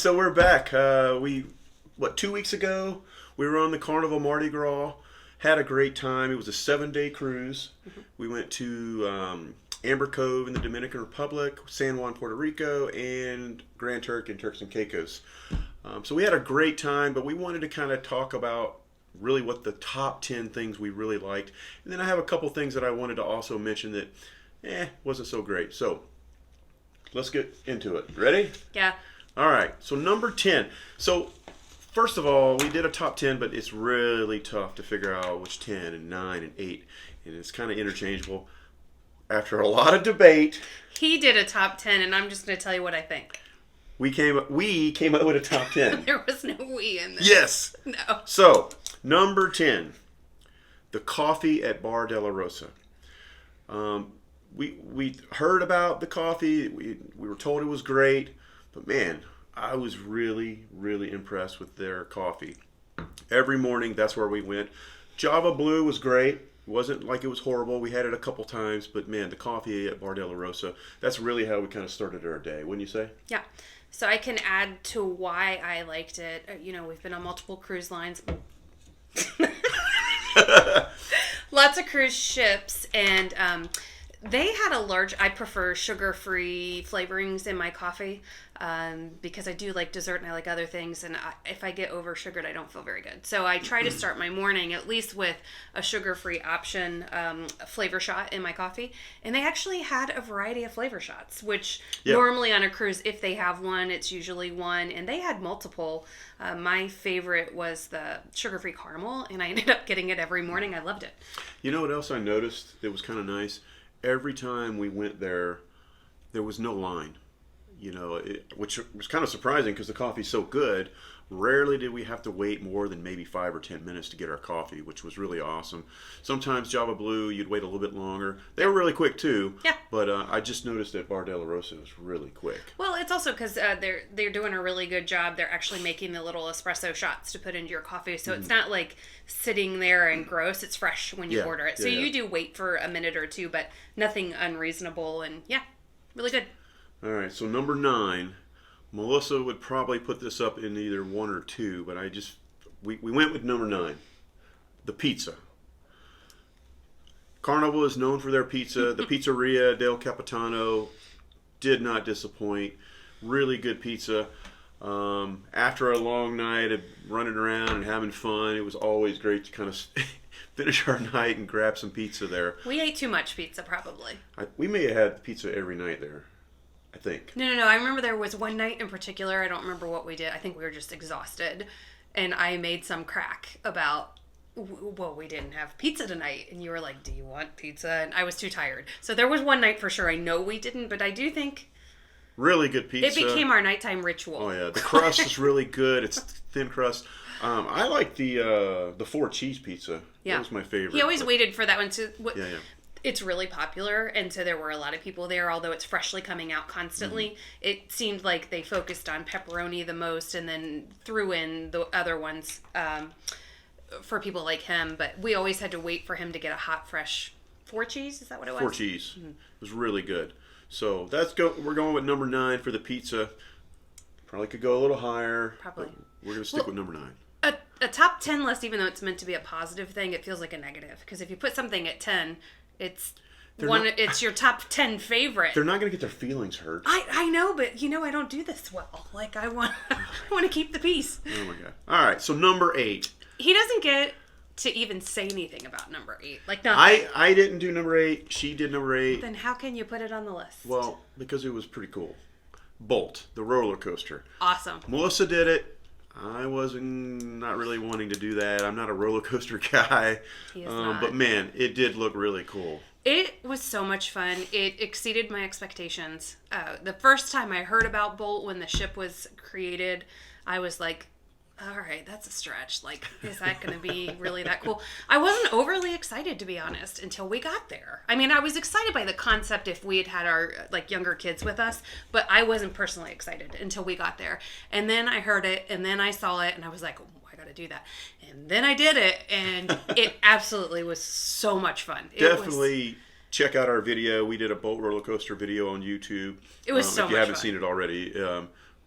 so we're back. 2 weeks ago, we were on the Carnival Mardi Gras. Had a great time. It was a 7-day cruise. We went to Amber Cove in the Dominican Republic, San Juan, Puerto Rico, and Grand Turk and Turks and Caicos. So we had a great time, but we wanted to kind of talk about really what the top 10 things we really liked. And then I have a couple things that I wanted to also mention that wasn't so great. So let's get into it. Ready? Yeah. All right. So number 10. So first of all, we did a top 10, but it's really tough to figure out which 10 and 9 and 8. And it's kind of interchangeable. After a lot of debate, He did a top 10, and I'm just going to tell you what I think. we came up with a top 10. There was no we in this. Yes. No. So, number 10, the coffee at Bar de la Rosa. We heard about the coffee. We were told it was great. But man, I was really, really impressed with their coffee. Every morning, that's where we went. Java Blue was great. It wasn't like it was horrible. We had it a couple times. But man, the coffee at Bar de la Rosa, that's really how we kind of started our day, wouldn't you say? Yeah. So I can add to why I liked it. We've been on multiple cruise lines. Lots of cruise ships, and they had I prefer sugar-free flavorings in my coffee because I do like dessert and I like other things, and if I get over-sugared, I don't feel very good. So I try to start my morning at least with a sugar-free option, flavor shot in my coffee, and they actually had a variety of flavor shots, which normally on a cruise, if they have one, it's usually one, and they had multiple. My favorite was the sugar-free caramel, and I ended up getting it every morning. I loved it. You know what else I noticed that was kind of nice? Every time we went there was no line, which was kind of surprising because the coffee's so good. Rarely did we have to wait more than maybe 5 or 10 minutes to get our coffee, which was really awesome. Sometimes Java Blue, you'd wait a little bit longer. They were really quick too. Yeah. But I just noticed that Bar de la Rosa was really quick. Well, it's also because they're doing a really good job. They're actually making the little espresso shots to put into your coffee, so it's not like sitting there and gross. It's fresh when you order it. So you do wait for a minute or two, but nothing unreasonable, and really good. All right, so number 9. Melissa would probably put this up in either 1 or 2, but we went with number 9, the pizza. Carnival is known for their pizza. The Pizzeria del Capitano did not disappoint. Really good pizza. After a long night of running around and having fun, it was always great to kind of finish our night and grab some pizza there. We ate too much pizza, probably. We may have had pizza every night there, I think. No. I remember there was one night in particular. I don't remember what we did. I think we were just exhausted. And I made some crack about, well, we didn't have pizza tonight. And you were like, do you want pizza? And I was too tired. So there was one night for sure. I know we didn't, but I do think really good pizza. it became our nighttime ritual. Oh, yeah. The crust is really good. It's thin crust. I like the 4 cheese pizza. Yeah. That was my favorite. He always waited for that one to... Yeah. It's really popular, and so there were a lot of people there, although it's freshly coming out constantly. It seemed like they focused on pepperoni the most and then threw in the other ones for people like him, but we always had to wait for him to get a hot, fresh 4 cheese. Is that what it was? 4 cheese. It was really good. So we're going with number 9 for the pizza. Probably could go a little higher. Probably. We're going to stick with number 9. A top 10 list, even though it's meant to be a positive thing, it feels like a negative. Because if you put something at 10... It's your top 10 favorite. They're not going to get their feelings hurt. I know, but I don't do this well. Like, I want to keep the peace. Oh my God. All right, so number 8. He doesn't get to even say anything about number 8. Like, nothing. I didn't do number 8. She did number 8. Then how can you put it on the list? Well, because it was pretty cool. Bolt, the roller coaster. Awesome. Melissa did it. I wasn't not really wanting to do that. I'm not a roller coaster guy. He is not. But man, it did look really cool. It was so much fun. It exceeded my expectations. The first time I heard about Bolt when the ship was created, I was like, all right, that's a stretch. Like, is that going to be really that cool? I wasn't overly excited, to be honest, until we got there. I mean, I was excited by the concept if we had our, younger kids with us, but I wasn't personally excited until we got there. And then I heard it, and then I saw it, and I was like, oh, I got to do that. And then I did it, and it absolutely was so much fun. Definitely check out our video. We did a boat roller coaster video on YouTube. It was so much fun. If you haven't seen it already,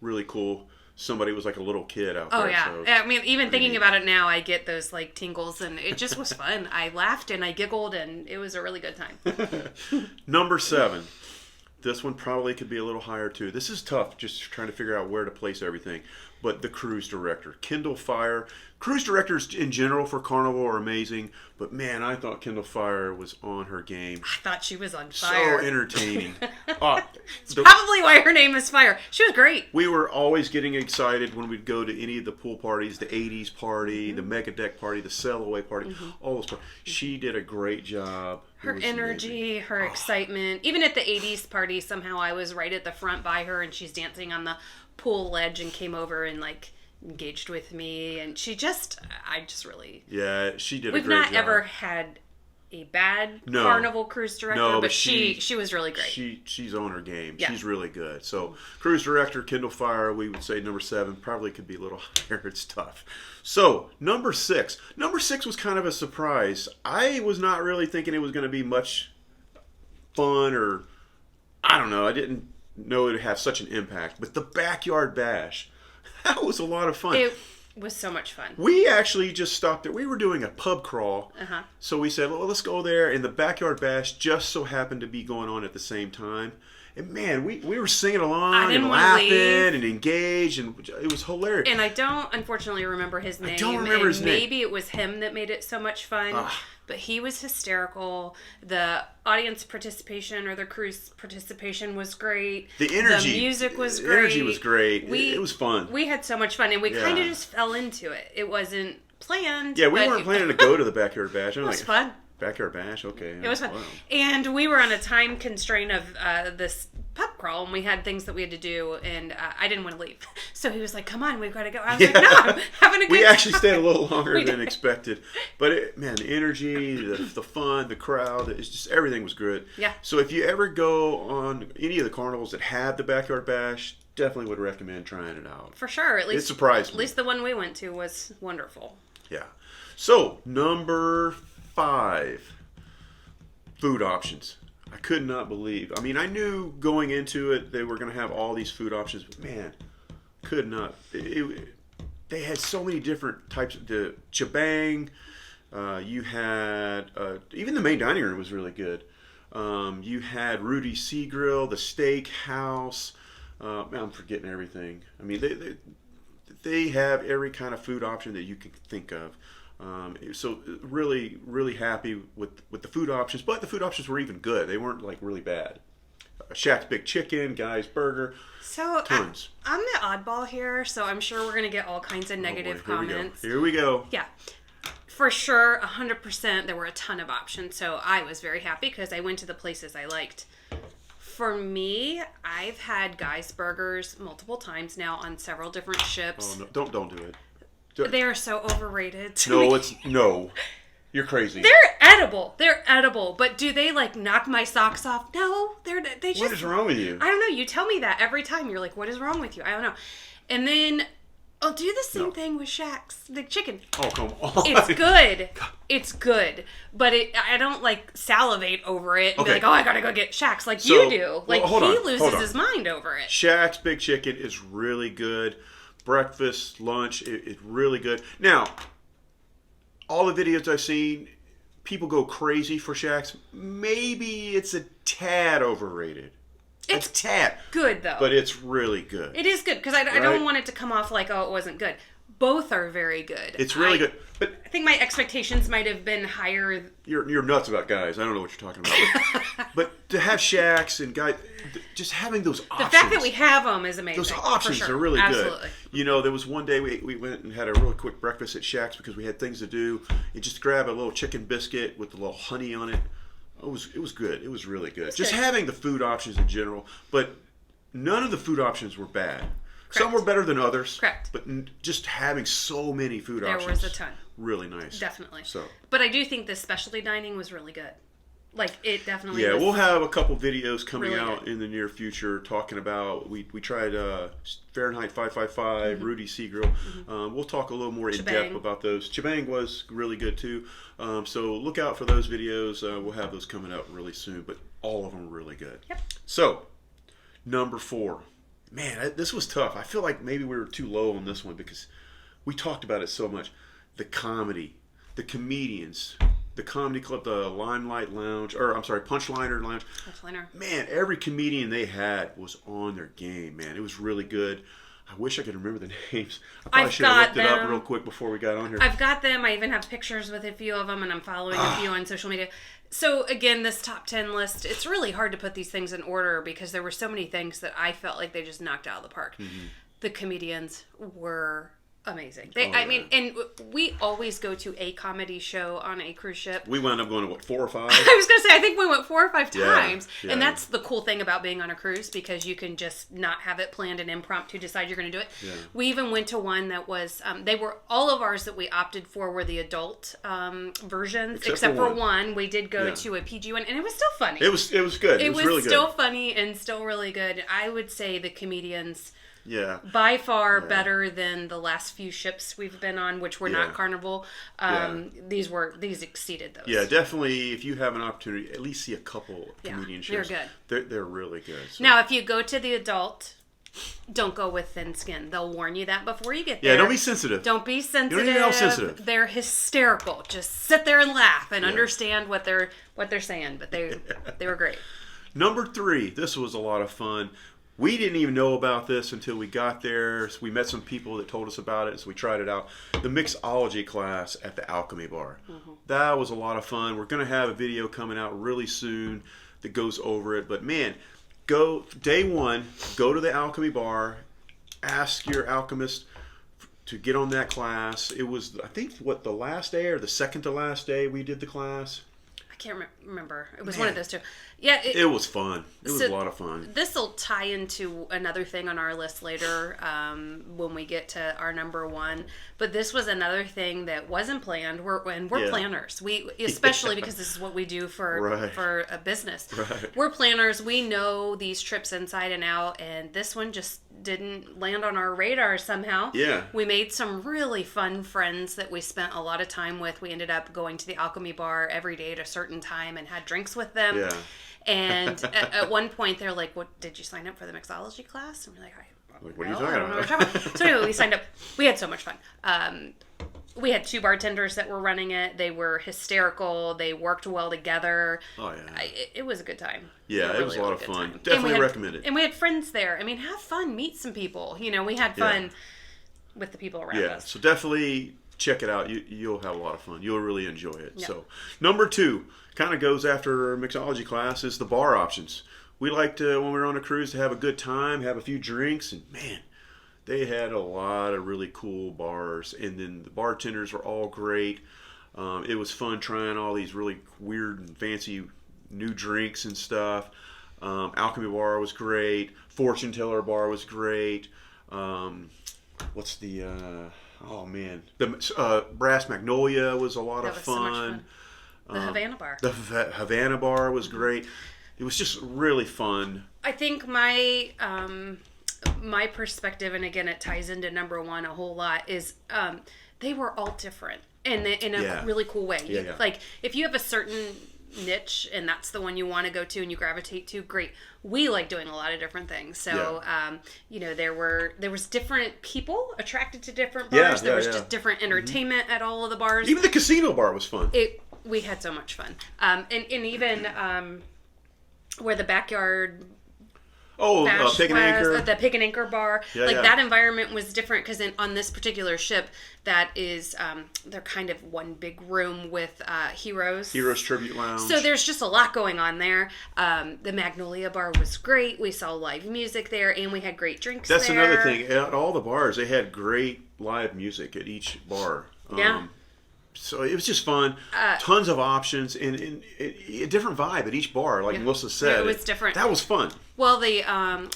really cool. somebody was like a little kid out Oh there. yeah. So I mean, even thinking neat. about it now, I get those like tingles, and it just was fun. I laughed and I giggled, and it was a really good time. Number 7. This one probably could be a little higher too. This is tough, just trying to figure out where to place everything. But the cruise director, Kendall Fire. Cruise directors in general for Carnival are amazing, but man, I thought Kendall Fire was on her game. I thought she was on So fire. entertaining. Probably why her name is Fire. She was great. We were always getting excited when we'd go to any of the pool parties, the 80s party, the Mega Deck party, the Sail Away party, all those parties. She did a great job. It Her was energy, amazing. her excitement. Even at the 80s party, somehow I was right at the front by her, and she's dancing on the pool ledge and came over and like engaged with me, and I just really. Yeah, she did a We've great job. not ever had a bad No. Carnival cruise director, No, but she was really great. She's on her game. Yeah. She's really good. So cruise director Kendall Fire, we would say number 7, probably could be a little higher. It's tough. So number 6. Number 6 was kind of a surprise. I was not really thinking it was going to be much fun, or I don't know. I didn't know it would have such an impact. But the Backyard Bash, that was a lot of fun. It was so much fun. We actually just stopped there. We were doing a pub crawl. Uh-huh. So we said, well, let's go there. And the Backyard Bash just so happened to be going on at the same time. And man, we were singing along and laughing and engaged. And it was hilarious. And I don't, unfortunately, remember his name. don't remember his name. Maybe it was him that made it so much fun. But he was hysterical. The audience participation or the cruise participation was great. The energy. The music was The great. energy was great. It was fun. We had so much fun, and we kind Yeah. of just fell into it. It wasn't planned. Yeah, we but weren't planning to go to the Backyard Bash. It was fun. Backyard Bash, okay. It was fun. Wow. And we were on a time constraint of this pub crawl, and we had things that we had to do, and I didn't want to leave. So he was like, come on, we've got to go. I was like, no, I'm having a good We time. actually stayed a little longer We than did. expected. But man, the energy, the fun, the crowd, it's just everything was good. Yeah. So if you ever go on any of the carnivals that have the Backyard Bash, definitely would recommend trying it out. For sure. At least, It surprised At me. least the one we went to was wonderful. Yeah. So, number 5, food options. I could not believe. I mean, I knew going into it they were going to have all these food options, but man, could not. They had so many different types of the chibang. You had even the main dining room was really good. You had Rudy's Sea Grill, the steak house. Man, I'm forgetting everything. I mean, they have every kind of food option that you can think of. So really, really happy with the food options, but the food options were even good. They weren't like really bad. Shaq's Big Chicken, Guy's Burger, So tons. I'm the oddball here, so I'm sure we're going to get all kinds of negative comments. Here we go. Yeah. For sure, 100%, there were a ton of options, so I was very happy because I went to the places I liked. For me, I've had Guy's Burgers multiple times now on several different ships. Oh no! Don't do it. They are so overrated to No, me. no. You're crazy. They're edible. They're edible. But do they like knock my socks off? No, they just. What is wrong with you? I don't know. You tell me that every time. You're like, what is wrong with you? I don't know. And then I'll do the same thing with Shaq's the chicken. Oh, come on. It's good. It's good. But I don't like salivate over it and be Okay. like, oh, I gotta go get Shaq's like So, you do. Like hold he on, loses hold on. his mind over it. Shaq's Big Chicken is really good. Breakfast, lunch, it's really good. Now, all the videos I've seen, people go crazy for Shaq's. Maybe it's a tad overrated. It's a tad. good though. But it's really good. It is good because I Right? don't want it to come off like, oh, it wasn't good. Both are very good. It's really good. But I think my expectations might have been higher. you're nuts about Guys. I don't know what you're talking about. But to have Shaq's and Guys, just having those options. The fact that we have them is amazing. Those options for sure. are really Absolutely. good. You know, there was one day we went and had a really quick breakfast at Shaq's because we had things to do. You just grab a little chicken biscuit with a little honey on it. It was good. It was really good. Just good. having the food options in general, but none of the food options were bad. Some Correct. were better than others. Correct. But just having so many food There options. was a ton. Really nice. Definitely. So. But I do think the specialty dining was really good. Like, it definitely Yeah, was. we'll have a couple videos coming Really out good. in the near future talking about, we tried Fahrenheit 555, Mm-hmm. Rudy's Sea Grill. We'll talk a little more in depth Chibang. about those. Chibang was really good too. So look out for those videos. We'll have those coming out really soon, but all of them are really good. Yep. So, number 4. man, this was tough. I feel like maybe we were too low on this one because we talked about it so much. The comedy, the comedians, the comedy club, the Limelight Lounge, or I'm sorry, Punchliner Lounge. Punchliner. Man, every comedian they had was on their game, man. It was really good. I wish I could remember the names. I probably should have looked it up real quick before we got on here. I've got them. I even have pictures with a few of them, and I'm following a few on social media. So, again, this top 10 list, it's really hard to put these things in order because there were so many things that I felt like they just knocked out of the park. Mm-hmm. The comedians were amazing. I mean, and we always go to a comedy show on a cruise ship. We wound up going to, what, 4 or 5? I was going to say, I think we went 4 or 5 times. Yeah. And that's the cool thing about being on a cruise because you can just not have it planned and impromptu decide you're going to do it. Yeah. We even went to one that was, all of ours that we opted for were the adult versions, except for one. We did go to a PG one, and it was still funny. It was good. It was really good. Still funny and still really good. I would say the comedians... Yeah. By far better than the last few ships we've been on, which were not Carnival. These exceeded those. Yeah, definitely. If you have an opportunity, at least see a couple comedian shows. They're good. They're really good. So. Now, if you go to the adult, don't go with thin skin. They'll warn you that before you get there. Yeah, don't be sensitive. Don't be sensitive. You don't even know sensitive. They're hysterical. Just sit there and laugh and understand what they're saying. But they were great. Number 3. This was a lot of fun. We didn't even know about this until we got there. So we met some people that told us about it, so we tried it out. The mixology class at the Alchemy Bar. Mm-hmm. That was a lot of fun. We're going to have a video coming out really soon that goes over it. But man, go day 1, go to the Alchemy Bar, ask your alchemist to get on that class. It was, I think, the last day or the second to last day we did the class. I can't remember. It was one of those two. Yeah, it was fun. It was a lot of fun. This will tie into another thing on our list later when we get to our number 1. But this was another thing that wasn't planned. We're planners. We especially because this is what we do for a business. Right. We're planners. We know these trips inside and out, and this one just didn't land on our radar somehow. Yeah. We made some really fun friends that we spent a lot of time with. We ended up going to the Alchemy Bar every day at a certain time and had drinks with them. Yeah. And at one point, they're like, "What? Did you sign up for the mixology class?" And we're like, "What are you talking about?" So anyway, we signed up. We had so much fun. We had 2 bartenders that were running it. They were hysterical. They worked well together. Oh yeah, it was a good time. Yeah, it was a lot of fun. Time. Definitely recommend it. And we had friends there. I mean, have fun, meet some people. You know, we had fun with the people around us. Yeah, so definitely check it out. You'll have a lot of fun. You'll really enjoy it. Yep. So number 2. Kind of goes after our mixology class is the bar options. We like to, when we're on a cruise, to have a good time, have a few drinks, and man, they had a lot of really cool bars, and then the bartenders were all great. It was fun trying all these really weird and fancy new drinks and stuff. Alchemy Bar was great. Fortune Teller Bar was great. What's the the Brass Magnolia was a lot of fun. So much fun. The Havana Bar. The Havana Bar was great. It was just really fun. I think my perspective, and again, it ties into number 1 a whole lot, is they were all different in a really cool way. Yeah. Like, if you have a certain niche and that's the one you want to go to and you gravitate to, great. We like doing a lot of different things. So, there was different people attracted to different bars. There was just different entertainment at all of the bars. Even the casino bar was fun. We had so much fun. And even where the backyard Pig and Anchor. The Pig and Anchor bar. That environment was different because on this particular ship, that is, they're kind of one big room with Heroes. Heroes Tribute Lounge. So there's just a lot going on there. The Magnolia Bar was great. We saw live music there, and we had great drinks there. That's another thing. At all the bars, they had great live music at each bar. So it was just fun. Tons of options and a different vibe at each bar, like Melissa said. It was different. That was fun. Well, the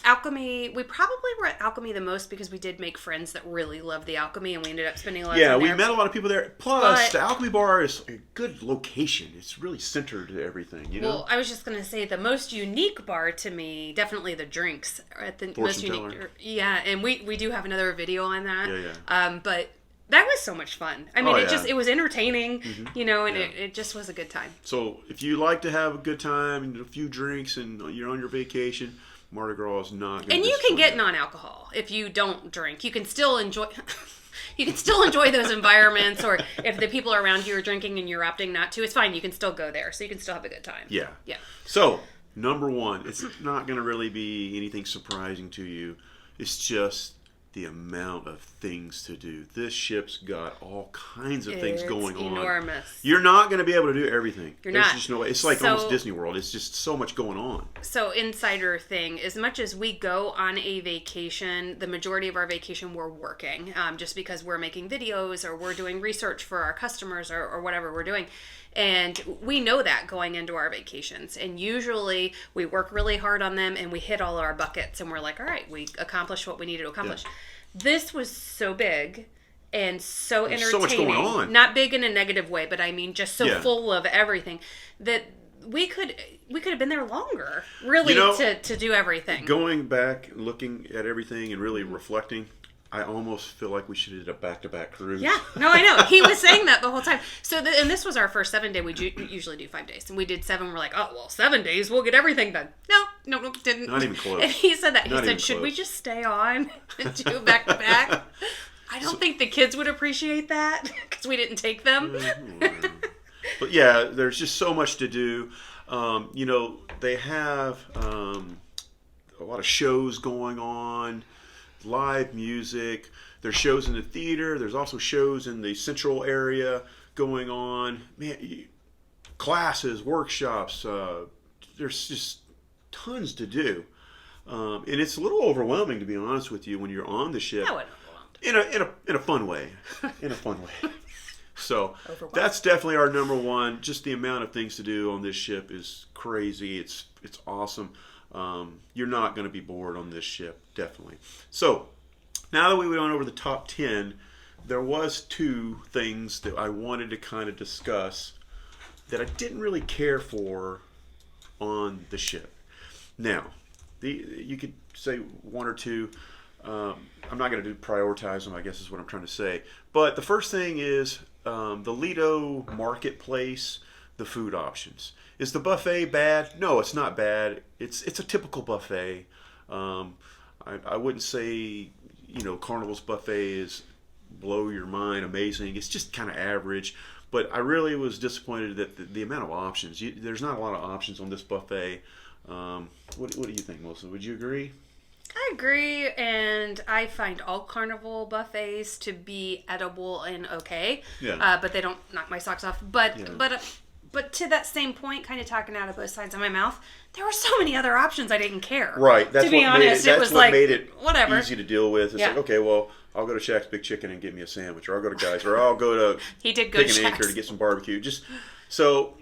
Alchemy, we probably were at Alchemy the most because we did make friends that really loved the Alchemy, and we ended up spending a lot of time there. Yeah, we met a lot of people there. Plus, the Alchemy Bar is a good location. It's really centered to everything, you know? Well, I was just going to say the most unique bar to me, definitely the drinks are at the most unique. Yeah, and we do have another video on that. Yeah. But that was so much fun. I mean, it was entertaining, you know, and it just was a good time. So if you like to have a good time and a few drinks and you're on your vacation, Mardi Gras is not going to And you can get non-alcohol if you don't drink. You can still enjoy... You can still enjoy those environments, or if the people around you are drinking and you're opting not to, it's fine. You can still go there, so you can still have a good time. Yeah. Yeah. So, number one, it's not going to really be anything surprising to you. It's just the amount of things to do. This ship's got all kinds of things going on. It's enormous. You're not going to be able to do everything. There's not. Just no way. It's like almost Disney World. It's just so much going on. So, insider thing, as much as we go on a vacation, the majority of our vacation we're working, just because we're making videos or we're doing research for our customers or whatever we're doing. And we know that going into our vacations. And usually we work really hard on them and we hit all our buckets and we're like, all right, we accomplished what we needed to accomplish. Yeah. This was so big and so entertaining. So much going on. Not big in a negative way, but I mean just so full of everything that we could have been there longer, really, to do everything. Going back, looking at everything and really reflecting, I almost feel like we should have did a back-to-back cruise. Yeah, no, I know. He was saying that the whole time. So, and this was our first 7 day. We usually do 5 days. And we did 7. We're like, oh, well, 7 days, we'll get everything done. No, didn't. Not even close. And he said that. He said, should we just stay on and do back-to-back? I don't think the kids would appreciate that because we didn't take them. But yeah, there's just so much to do. They have a lot of shows going on. Live music. There's shows in the theater. There's also shows in the central area going on. Man, classes, workshops. There's just tons to do, and it's a little overwhelming, to be honest with you, when you're on the ship. I wasn't overwhelmed. In a fun way. In a fun way. So that's definitely our number one. Just the amount of things to do on this ship is crazy. It's awesome. You're not going to be bored on this ship, definitely. So, now that we went over the top 10, there was 2 things that I wanted to kind of discuss that I didn't really care for on the ship. Now, you could say 1 or 2. I'm not going to prioritize them, I guess is what I'm trying to say. But the first thing is the Lido marketplace, the food options. Is the buffet bad? No, it's not bad. It's a typical buffet. I wouldn't say, Carnival's buffet is blow your mind amazing. It's just kind of average. But I really was disappointed that the amount of options. There's not a lot of options on this buffet. What do you think, Melissa? Would you agree? I agree, and I find all Carnival buffets to be edible and okay. Yeah. But they don't knock my socks off. But to that same point, kind of talking out of both sides of my mouth, there were so many other options I didn't care. Right. That's to be honest, it was like, made it whatever. Easy to deal with. It's like, okay, well, I'll go to Shaq's Big Chicken and get me a sandwich, or I'll go to Guy's, or I'll go to he did go to Pick and Anchor to get some barbecue. Just so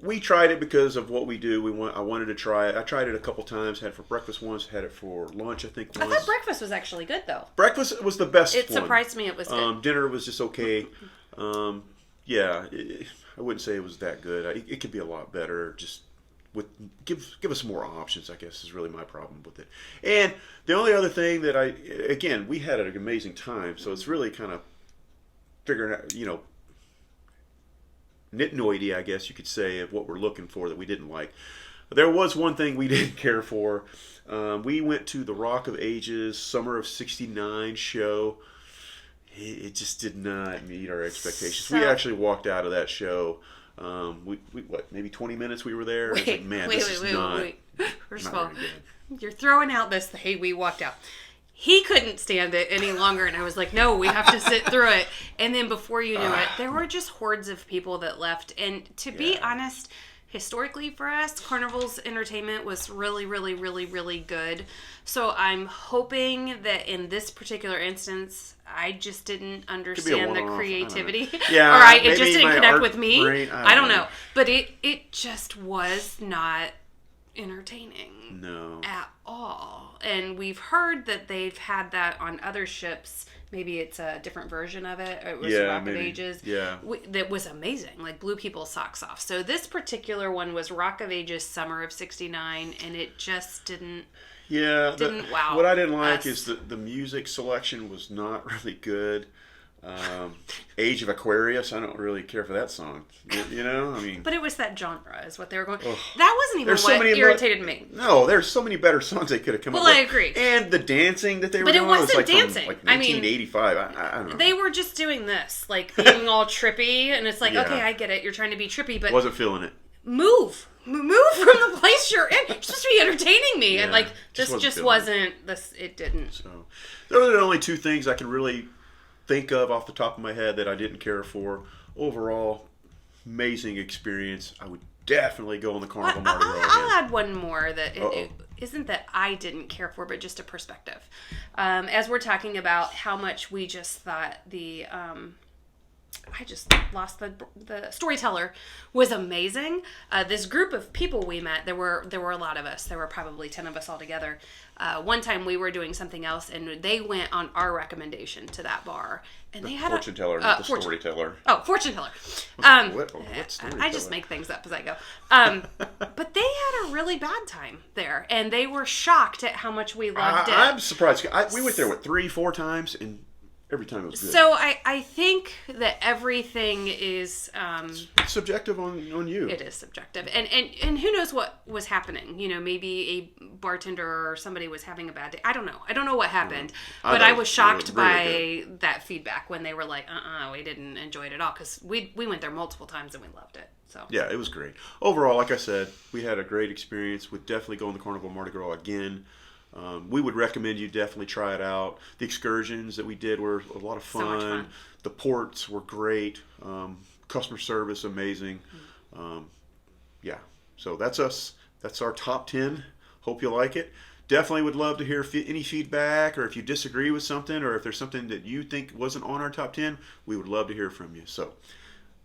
we tried it because of what we do. I wanted to try it. I tried it a couple times. Had it for breakfast once. Had it for lunch, I think, once. I thought breakfast was actually good, though. Breakfast was the best It surprised me it was good. Dinner was just okay. I wouldn't say it was that good. It could be a lot better. Just give us more options, I guess, is really my problem with it. And the only other thing that we had an amazing time, so it's really kind of figuring out, nitnoidy, I guess you could say, of what we're looking for that we didn't like. There was one thing we didn't care for. We went to the Rock of Ages Summer of '69 show. It just did not meet our expectations. We actually walked out of that show. Maybe 20 minutes we were there. Wait. First of all, good. You're throwing out this, hey, we walked out. He couldn't stand it any longer, and I was like, no, we have to sit through it. And then before you knew it, there were just hordes of people that left. And to be honest, historically for us, Carnival's entertainment was really, really, really, really good. So I'm hoping that in this particular instance, I just didn't understand the creativity. Yeah, it just didn't connect with me. Brain, I don't know. But it just was not entertaining. No. At all. And we've heard that they've had that on other ships. Maybe it's a different version of it. It was Rock of Ages. Yeah. That was amazing. Like, blew people's socks off. So this particular one was Rock of Ages Summer of '69, and it just didn't... Yeah. Wow. What I didn't like is the music selection was not really good. Age of Aquarius, I don't really care for that song. You know, I mean. But it was that genre, is what they were going. Ugh. That wasn't even what irritated me. No, there's so many better songs they could have come up with. Well, I agree. And the dancing that they were But it doing wasn't was like dancing. From, like 1985. I don't know. They were just doing this, like being all trippy, and it's like, Yeah. okay, I get it. You're trying to be trippy, but Wasn't feeling it. move from the place you're in. You're supposed to be entertaining me, and Yeah, like this just wasn't this. It didn't. So those are the only two things I can really think of off the top of my head that I didn't care for. Overall, amazing experience. I would definitely go on the Carnival Mardi Gras again. I'll add one more that it isn't that I didn't care for, but just a perspective. As we're talking about how much we just thought the I just lost the storyteller was amazing. This group of people we met, there were a lot of us. There were probably 10 of us all together. One time we were doing something else, and they went on our recommendation to that bar, and they had fortune teller, not the storyteller. Oh, fortune teller. What storyteller? I just make things up as I go. But they had a really bad time there, and they were shocked at how much we loved it. I'm surprised. We went there, 3-4 times, and every time it was good. So I think that everything is It's subjective on you. It is subjective, and who knows what was happening? You know, maybe a bartender or somebody was having a bad day. I don't know what happened, but I was shocked by that feedback when they were like, we didn't enjoy it at all, because we went there multiple times and we loved it. So yeah, it was great. Overall, like I said, we had a great experience. We'd definitely go on the Carnival Mardi Gras again. We would recommend you definitely try it out. The excursions that we did were a lot of fun. So much fun. The ports were great. Customer service, amazing. Yeah, so that's us. That's our top 10. Hope you like it. Definitely would love to hear any feedback, or if you disagree with something, or if there's something that you think wasn't on our top 10, we would love to hear from you. So,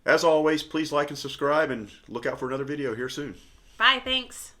as always, please like and subscribe, and look out for another video here soon. bye, thanks.